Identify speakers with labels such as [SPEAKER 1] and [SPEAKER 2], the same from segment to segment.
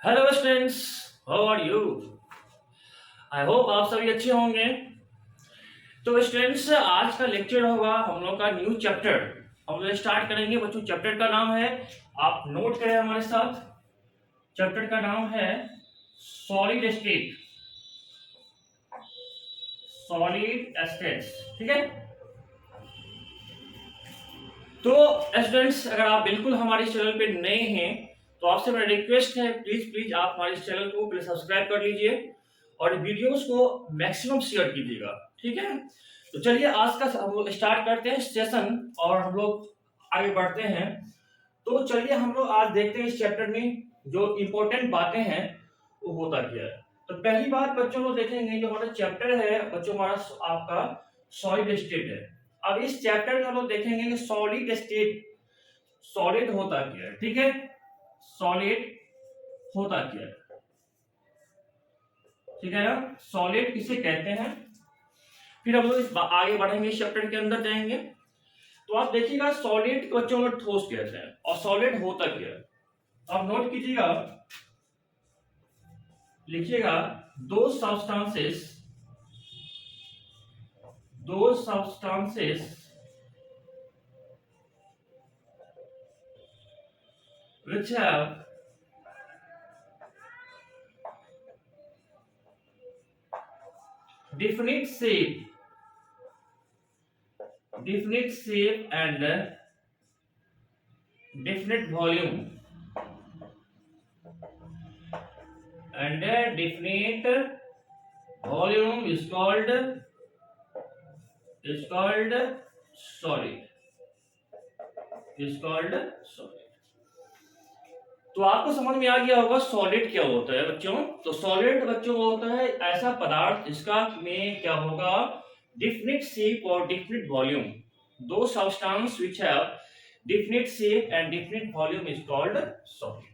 [SPEAKER 1] Hello students, how are you. I hope आप सभी अच्छे होंगे। तो स्टूडेंट्स, आज का लेक्चर होगा हम लोग का न्यू चैप्टर। हम लोग स्टार्ट करेंगे। बच्चों, चैप्टर का नाम है, आप नोट करें हमारे साथ। चैप्टर का नाम है सॉलिड स्टेट, सॉलिड स्टेट्स। ठीक है। तो स्टूडेंट्स, अगर आप बिल्कुल हमारे चैनल पे नए हैं तो आपसे मेरा रिक्वेस्ट है, प्लीज प्लीज आप हमारे चैनल को पहले सब्सक्राइब कर लीजिए और वीडियोस को मैक्सिमम शेयर कीजिएगा। ठीक है। तो चलिए आज का हम लोग स्टार्ट करते हैं सेशन और हम लोग आगे बढ़ते हैं। तो चलिए हम लोग आज देखते हैं इस चैप्टर में जो इम्पोर्टेंट बातें हैं वो होता क्या है। तो पहली बात बच्चों लोग देखेंगे, जो हमारा चैप्टर है बच्चों, हमारा आपका सॉलिड स्टेट है। अब इस चैप्टर में हम लोग देखेंगे कि सॉलिड स्टेट, सॉलिड होता क्या है। ठीक है। सॉलिड होता क्या है। ठीक है ना। सॉलिड किसे कहते हैं। फिर हम लोग आगे बढ़ेंगे, इस चैप्टर के अंदर जाएंगे। तो आप देखिएगा सॉलिड को बच्चों में ठोस कहते हैं और सॉलिड होता क्या है। आप नोट कीजिएगा, लिखिएगा दो सब्सटेंसेस, दो substances which have definite shape, definite shape and definite volume, and a definite volume is called solid, is called solid। तो आपको समझ में आ गया होगा सॉलिड क्या होता है बच्चों। तो सॉलिड बच्चों होता है ऐसा पदार्थ जिसका में क्या होगा, डिफिनिट शेप और डिफिनिट वॉल्यूम। दो substance which have definite shape and definite volume is called solid.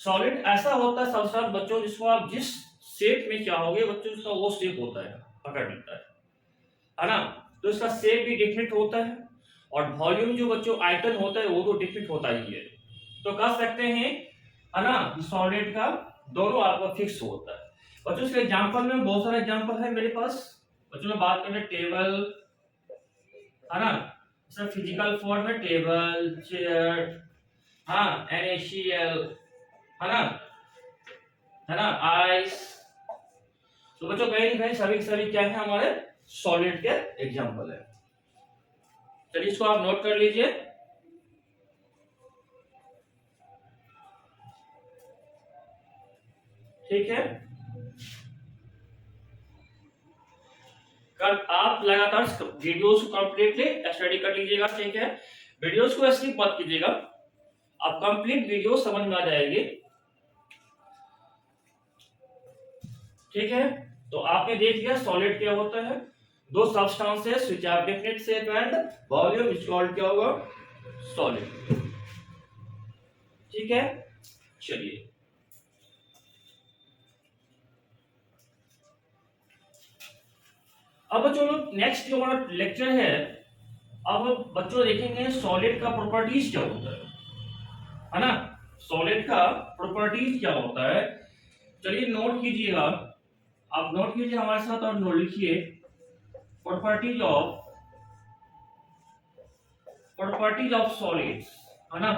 [SPEAKER 1] Solid ऐसा होता है सब्सटेंस बच्चों जिसको आप जिस शेप में चाहोगे बच्चों उसका वो शेप होता है, पकड़ लेता है ना। तो इसका शेप भी डिफिनिट होता है और वॉल्यूम जो बच्चों आयतन होता है वो तो डिफिनिट होता ही है। तो कह सकते हैं है ना, सॉलिड का दोनों आपका फिक्स होता है। बच्चों इसके एग्जांपल में बहुत सारे एग्जांपल है मेरे पास। बच्चों में बात करें टेबल, है ना, सर फिजिकल फॉर्म में टेबल, चेयर, हाँ, NaCl, है ना, आइस। तो बच्चों कहीं कहीं सभी सभी क्या है हमारे सॉलिड के एग्जांपल है। चलिए इसको आप नोट कर लीजिए। ठीक है। कल आप लगातार वीडियोस को कंप्लीटली स्टडी कर लीजिएगा। ठीक है। वीडियोस को स्किप मत कीजिएगा, आप कंप्लीट वीडियो समझ में आ जाएगी। ठीक है। तो आपने देख लिया सॉलिड क्या होता है, दो substances which have definite shape and volume is called क्या होगा, सॉलिड। ठीक है। चलिए अब बच्चों नेक्स्ट जो हमारा लेक्चर है, अब बच्चों देखेंगे सॉलिड का प्रॉपर्टीज क्या होता है ना। सॉलिड का प्रॉपर्टीज क्या होता है। चलिए नोट कीजिएगा, आप नोट कीजिए हमारे साथ और नोट लिखिए प्रॉपर्टीज ऑफ सॉलिड्स, है ना।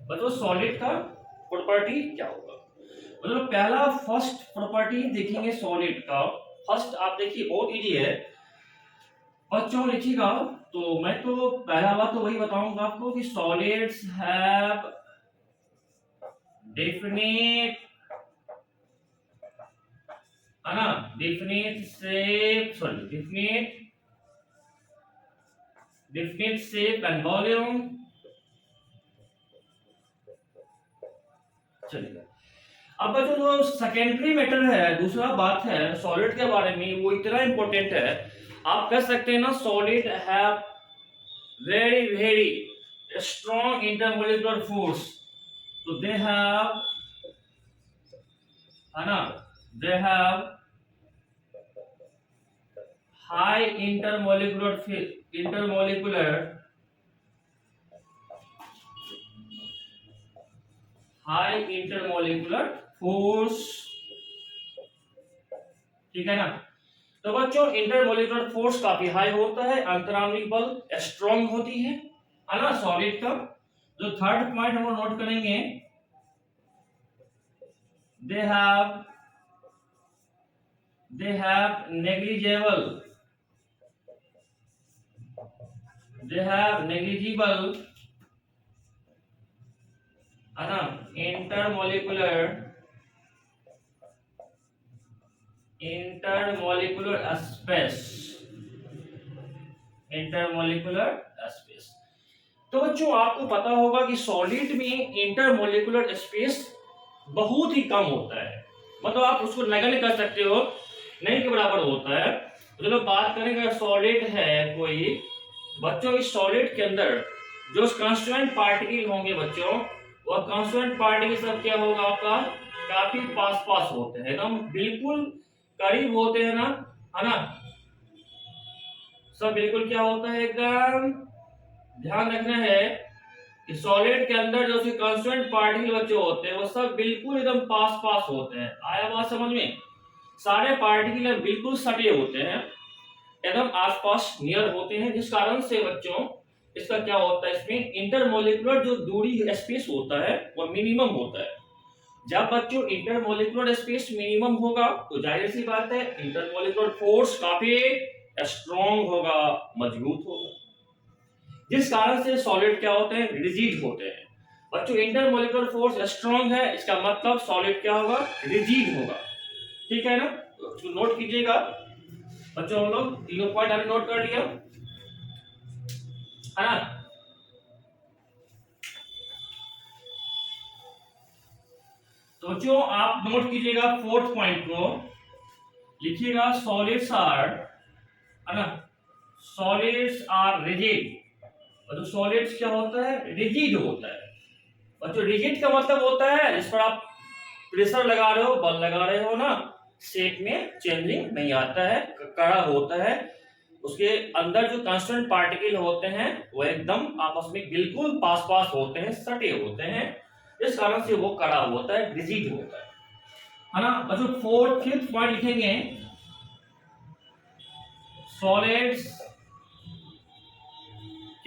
[SPEAKER 1] बच्चों सॉलिड का प्रॉपर्टी क्या होगा। मतलब पहला फर्स्ट प्रॉपर्टी देखेंगे सॉलिड का। फर्स्ट आप देखिए बहुत इजी है बच्चों, लिखिएगा। तो मैं तो पहला बात तो वही बताऊंगा आपको कि सॉलिड्स हैव डेफिनेट, है ना, definite shape, sorry definite shape and volume. चलिए अब बच्चों जो सेकेंडरी मैटर है, दूसरा बात है सॉलिड के बारे में, वो इतना इंपॉर्टेंट है। आप कह सकते हैं ना solid have very very strong intermolecular force. तो दे हैव, है ना, they have high intermolecular high intermolecular force, ठीक है ना। तो बच्चों इंटरमोलिकुलर फोर्स काफी हाई होता है, अंतराणविक बल स्ट्रॉन्ग होती है ना सॉलिड का। जो थर्ड पॉइंट हम लोग नोट करेंगे, they have negligible है ना इंटरमोलिकुलर स्पेस। तो बच्चों आपको पता होगा कि सॉलिड में इंटरमोलिकुलर स्पेस बहुत ही कम होता है, मतलब आप उसको नगण्य कर सकते हो, नहीं के बराबर होता है। तो चलो बात करेंगे, सॉलिड है कोई, बच्चों इस सॉलिड के अंदर जो कांस्टीट्यूएंट पार्टिकल होंगे बच्चों, वह कांस्टीट्यूएंट पार्टिकल सब क्या होगा आपका, काफी पास पास होते हैं, एकदम बिल्कुल करीब होते हैं ना, है ना। सब बिल्कुल क्या होता है, एकदम ध्यान रखना है कि सॉलिड के अंदर जो कांस्टेंट पार्टिकल बच्चे होते हैं वो सब बिल्कुल एकदम पास पास होते हैं। आया बात समझ में, सारे पार्टिकल बिल्कुल सटे होते हैं, एकदम आसपास नियर होते हैं, जिस कारण से बच्चों इसका क्या होता है, इसमें इंटरमोलिकुलर जो दूरी स्पेस होता है वो मिनिमम होता है। जब बच्चों इंटरमोलिकुलर स्पेस मिनिमम होगा तो जाहिर सी बात है इंटरमोलिकुलर फोर्स काफी स्ट्रॉन्ग होगा, मजबूत होगा, जिस कारण से सॉलिड क्या होते हैं, रिजिड होते हैं। बच्चों इंटरमोलिकुलर फोर्स स्ट्रॉन्ग है, इसका मतलब सॉलिड क्या होगा, रिजिड होगा, ठीक है ना। तो नोट कीजिएगा बच्चों, हम लोग तीनों पॉइंट हमने नोट कर लिया, है ना। तो बच्चों आप नोट कीजिएगा फोर्थ पॉइंट को, लिखिएगा सॉलिड्स आर, है ना, सॉलिड्स आर रिजिड। और जो सॉलिड्स क्या होता है, रिजिड होता है। और जो रिजिड का मतलब होता है जिस पर आप प्रेशर लगा रहे हो, बल लगा रहे हो ना, शेप में चेंजिंग नहीं आता है, कड़ा होता है, उसके अंदर जो कांस्टेंट पार्टिकल होते हैं वो एकदम आपस में बिल्कुल पास पास होते हैं, सटे होते हैं, इस कारण से वो कड़ा होता है, रिजिड होता है ना। बच्चों फोर्थ फिफ्थ पॉइंट लिखेंगे, सॉलिड्स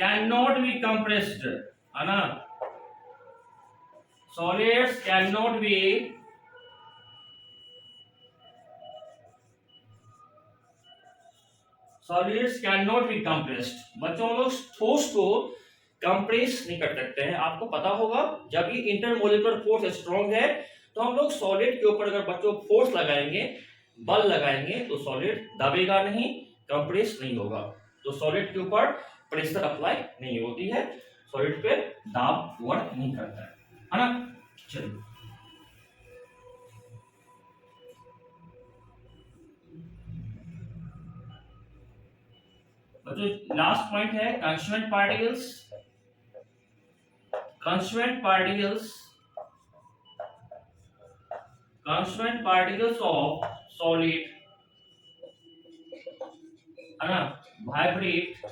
[SPEAKER 1] cannot be compressed, है ना, solids cannot be compressed। बच्चों हम लोग ठोस को कंप्रेस नहीं कर सकते हैं, आपको पता होगा जब ये इंटरमोलिकुलर फोर्स स्ट्रॉन्ग है तो हम लोग सॉलिड के ऊपर अगर बच्चों फोर्स लगाएंगे, बल लगाएंगे, तो सॉलिड दबेगा नहीं, कंप्रेस नहीं होगा। तो सॉलिड के ऊपर प्रेशर अप्लाई नहीं होती है, सॉलिड पे दाब वर्क नहीं करता है ना। चलिए बच्चों लास्ट पॉइंट है constituent particles. Constituent particles of solid, है ना, vibrate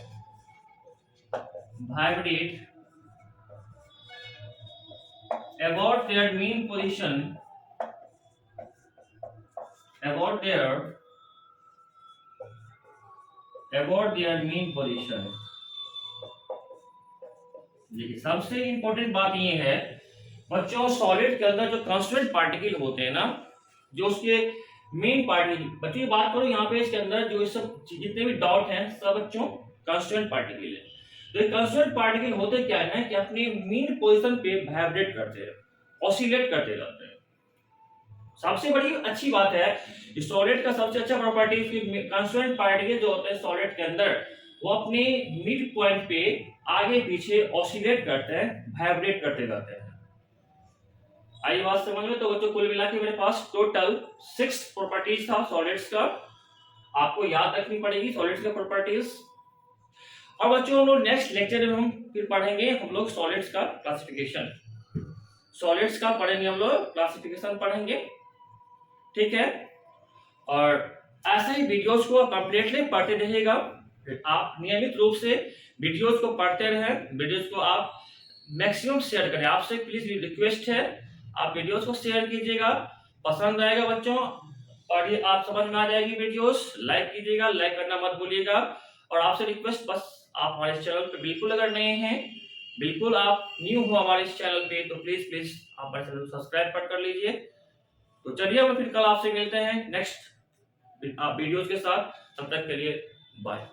[SPEAKER 1] about their mean position, about their mean position। देखिए सबसे इंपॉर्टेंट बात ये है बच्चों, सॉलिड के अंदर जो कांस्टेंट पार्टिकल होते हैं ना, जो उसके मेन पार्टिकल, बच्चों ये बात करो यहाँ पे इसके अंदर जो सब जितने भी डॉट हैं सब बच्चों कांस्टेंट पार्टिकल है। तो ये कांस्टेंट पार्टिकल होते क्या है कि अपनी मीन पोजीशन पे वाइब्रेट करते हैं, ऑसिलेट करते रहते हैं। सबसे बड़ी अच्छी बात है सॉलिड का सबसे अच्छा प्रॉपर्टी कि कांस्टेंट पार्टिकल जो होते हैं सॉलिड के अंदर वो अपने मिड पॉइंट पे आगे पीछे ऑसिलेट करते हैं, वाइब्रेट करते रहते हैं। आई बात समझ में। तो बच्चों कुल मिला के मेरे पास टोटल 6 प्रॉपर्टीज था सॉलिड्स का, आपको याद रखनी पड़ेगी सॉलिड्स का प्रॉपर्टीज। और बच्चों हम लोग नेक्स्ट लेक्चर में हम फिर पढ़ेंगे हम लोग सॉलिड्स का क्लासिफिकेशन, सॉलिड्स का पढ़ेंगे हम लोग, क्लासिफिकेशन पढ़ेंगे, ठीक है। और ऐसे ही वीडियोस को कंप्लीटली पढ़ते रहिएगा, आप नियमित रूप से वीडियोस को पढ़ते रहें, वीडियोस को आप मैक्सिमम शेयर करें, आपसे प्लीज रिक्वेस्ट है आप वीडियोस को शेयर कीजिएगा, पसंद आएगा बच्चों और ये आप समझ में आ जाएगी वीडियोस, लाइक कीजिएगा, लाइक करना मत भूलिएगा। और आपसे रिक्वेस्ट, बस आप हमारे इस चैनल पे बिल्कुल अगर नए हैं, बिल्कुल आप न्यू हो हमारे इस चैनल पे, तो प्लीज प्लीज आप हमारे चैनल को सब्सक्राइब कर लीजिए। तो चलिए हम फिर कल आपसे मिलते हैं नेक्स्ट वीडियोस के साथ, तब तक के लिए बाय।